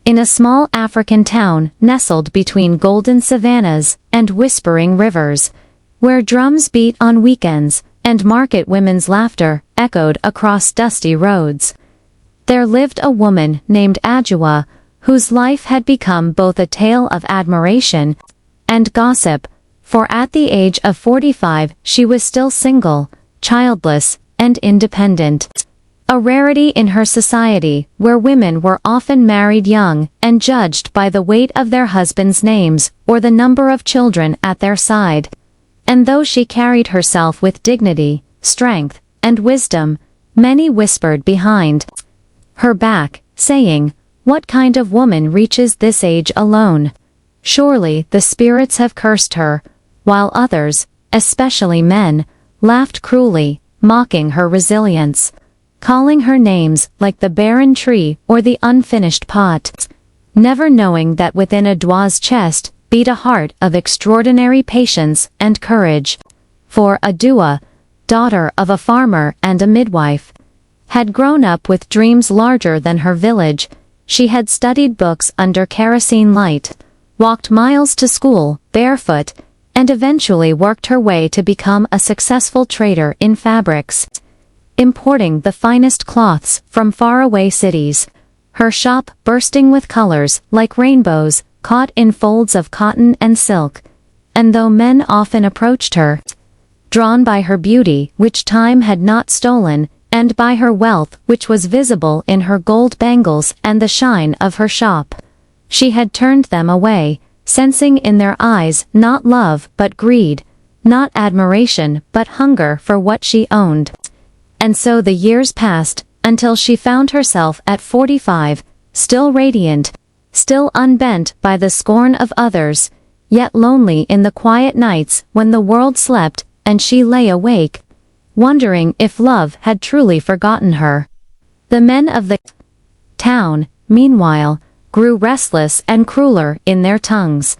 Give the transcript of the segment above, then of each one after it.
in a small African town nestled between golden savannas and whispering rivers, where drums beat on weekends and market women's laughter echoed across dusty roads. There lived a woman named Adjoa, whose life had become both a tale of admiration and gossip, for at the age of 45 she was still single, childless, and independent. A rarity in her society, where women were often married young and judged by the weight of their husbands' names or the number of children at their side. And though she carried herself with dignity, strength, and wisdom, many whispered behind her back, saying, "What kind of woman reaches this age alone? Surely the spirits have cursed her," while others, especially men, laughed cruelly, mocking her resilience, calling her names like the barren tree or the unfinished pot, never knowing that within Adjoa's chest beat a heart of extraordinary patience and courage. For Adjoa, daughter of a farmer and a midwife, had grown up with dreams larger than her village. She had studied books under kerosene light, walked miles to school barefoot, and eventually worked her way to become a successful trader in fabrics, importing the finest cloths from faraway cities, her shop bursting with colors like rainbows caught in folds of cotton and silk. And though men often approached her, drawn by her beauty which time had not stolen, and by her wealth which was visible in her gold bangles and the shine of her shop, she had turned them away, sensing in their eyes not love but greed, not admiration but hunger for what she owned. And so the years passed, until she found herself at 45, still radiant, still unbent by the scorn of others, yet lonely in the quiet nights when the world slept and she lay awake, wondering if love had truly forgotten her. The men of the town, meanwhile, grew restless and crueler in their tongues.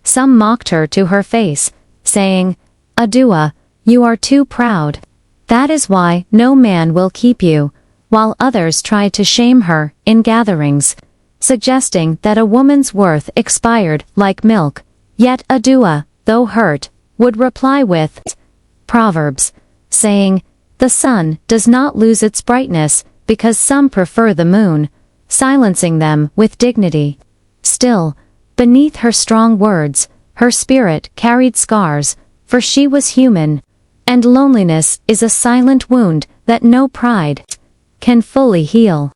Some mocked her to her face, saying, "Adjoa, you are too proud. That is why no man will keep you," while others tried to shame her in gatherings, suggesting that a woman's worth expired like milk. Yet Adjoa, though hurt, would reply with proverbs, saying, "The sun does not lose its brightness because some prefer the moon," silencing them with dignity. Still, beneath her strong words, her spirit carried scars, for she was human, and loneliness is a silent wound that no pride can fully heal.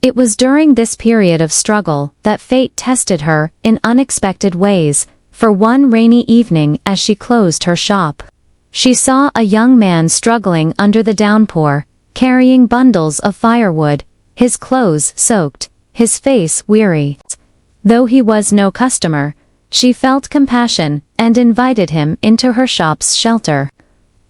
It was during this period of struggle that fate tested her in unexpected ways, for one rainy evening as she closed her shop, she saw a young man struggling under the downpour, carrying bundles of firewood, his clothes soaked, his face weary. Though he was no customer, she felt compassion and invited him into her shop's shelter,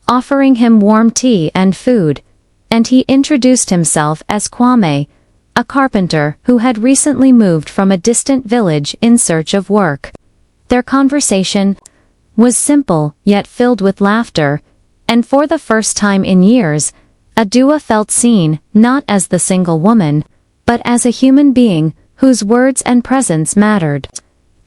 offering him warm tea and food, and he introduced himself as Kwame, a carpenter who had recently moved from a distant village in search of work. Their conversation was simple yet filled with laughter, and for the first time in years, Adjoa felt seen not as the single woman, but as a human being whose words and presence mattered.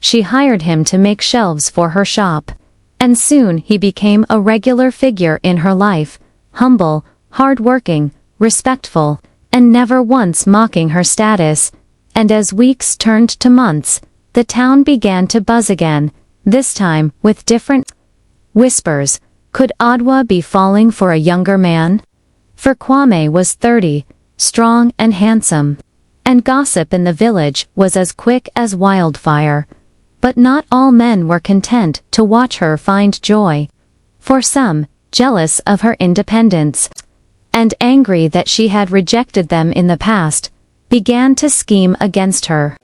She hired him to make shelves for her shop, and soon he became a regular figure in her life, humble, hard-working, respectful, and never once mocking her status. And as weeks turned to months, the town began to buzz again, this time with different whispers. Could Adjoa be falling for a younger man? For Kwame was 30, strong and handsome, and gossip in the village was as quick as wildfire. But not all men were content to watch her find joy. For some, jealous of her independence, and angry that she had rejected them in the past, began to scheme against her.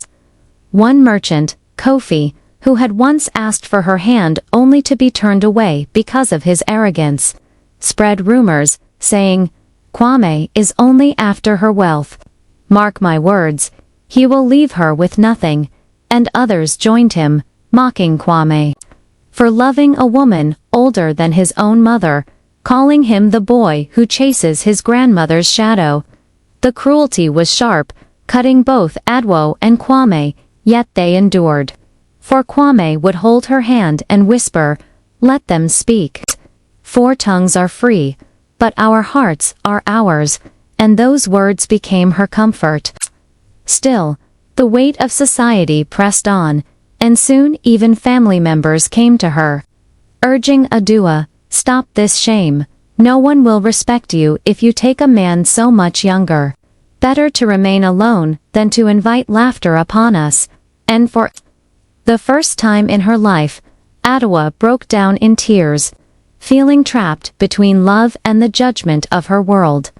One merchant, Kofi, who had once asked for her hand only to be turned away because of his arrogance, spread rumors, saying, "Kwame is only after her wealth. Mark my words, he will leave her with nothing," and others joined him, mocking Kwame for loving a woman older than his own mother, calling him the boy who chases his grandmother's shadow. The cruelty was sharp, cutting both Adwo and Kwame, yet they endured. For Kwame would hold her hand and whisper, "Let them speak. 4 tongues are free, but our hearts are ours," and those words became her comfort. Still, the weight of society pressed on, and soon even family members came to her, urging Adua, "Stop this shame. No one will respect you if you take a man so much younger. Better to remain alone than to invite laughter upon us." And for the first time in her life, Adwa broke down in tears, feeling trapped between love and the judgment of her world.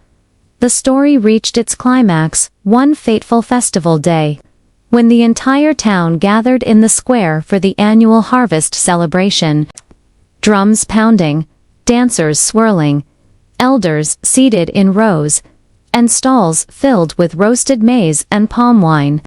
The story reached its climax one fateful festival day, when the entire town gathered in the square for the annual harvest celebration. Drums pounding, dancers swirling, elders seated in rows, and stalls filled with roasted maize and palm wine.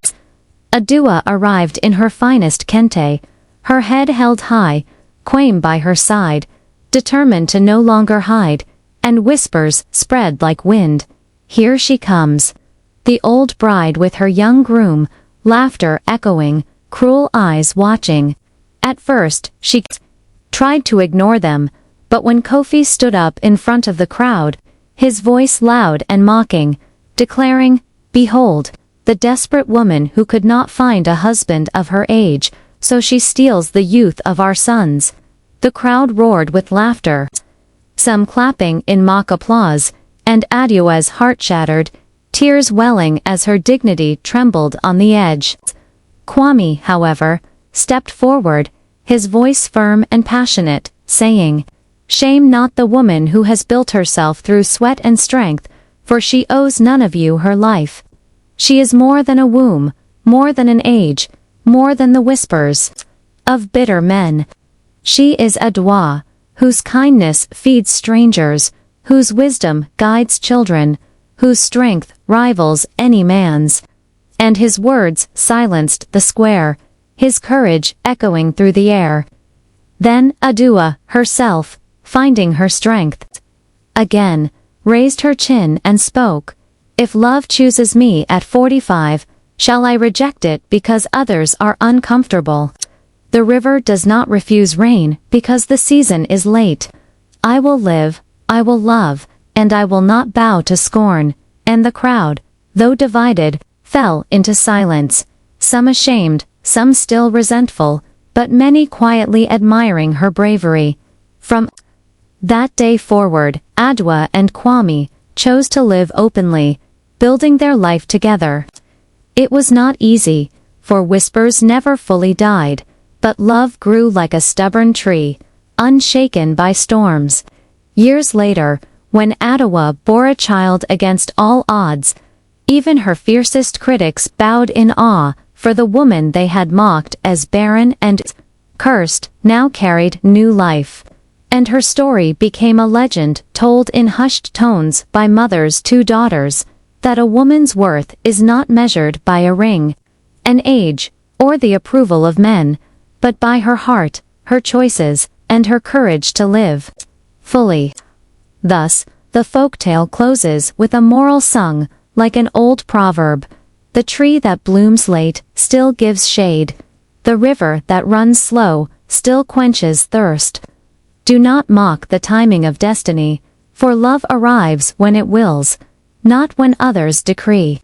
Adua arrived in her finest kente, her head held high, Kwame by her side, determined to no longer hide, and whispers spread like wind. "Here she comes." The old bride with her young groom, laughter echoing, cruel eyes watching. At first, she tried to ignore them, but when Kofi stood up in front of the crowd, his voice loud and mocking, declaring, "Behold, the desperate woman who could not find a husband of her age, so she steals the youth of our sons." The crowd roared with laughter, some clapping in mock applause, and Adua's heart shattered, tears welling as her dignity trembled on the edge. Kwame, however, stepped forward, his voice firm and passionate, saying, "Shame not the woman who has built herself through sweat and strength, for she owes none of you her life. She is more than a womb, more than an age, more than the whispers of bitter men. She is Adwa, whose kindness feeds strangers, whose wisdom guides children, whose strength rivals any man's." And his words silenced the square, his courage echoing through the air. Then Adua, herself, finding her strength again, raised her chin and spoke, "If love chooses me at 45, shall I reject it because others are uncomfortable? The river does not refuse rain because the season is late. I will live, I will love, and I will not bow to scorn." And the crowd, though divided, fell into silence, some ashamed, some still resentful, but many quietly admiring her bravery. From that day forward, Adwa and Kwame chose to live openly, building their life together. It was not easy, for whispers never fully died, but love grew like a stubborn tree, unshaken by storms. Years later, when Adwa bore a child against all odds, even her fiercest critics bowed in awe, for the woman they had mocked as barren and cursed now carried new life. And her story became a legend told in hushed tones by mothers to daughters, that a woman's worth is not measured by a ring, an age, or the approval of men, but by her heart, her choices, and her courage to live fully. Thus, the folktale closes with a moral sung, like an old proverb. The tree that blooms late still gives shade. The river that runs slow still quenches thirst. Do not mock the timing of destiny, for love arrives when it wills, not when others decree.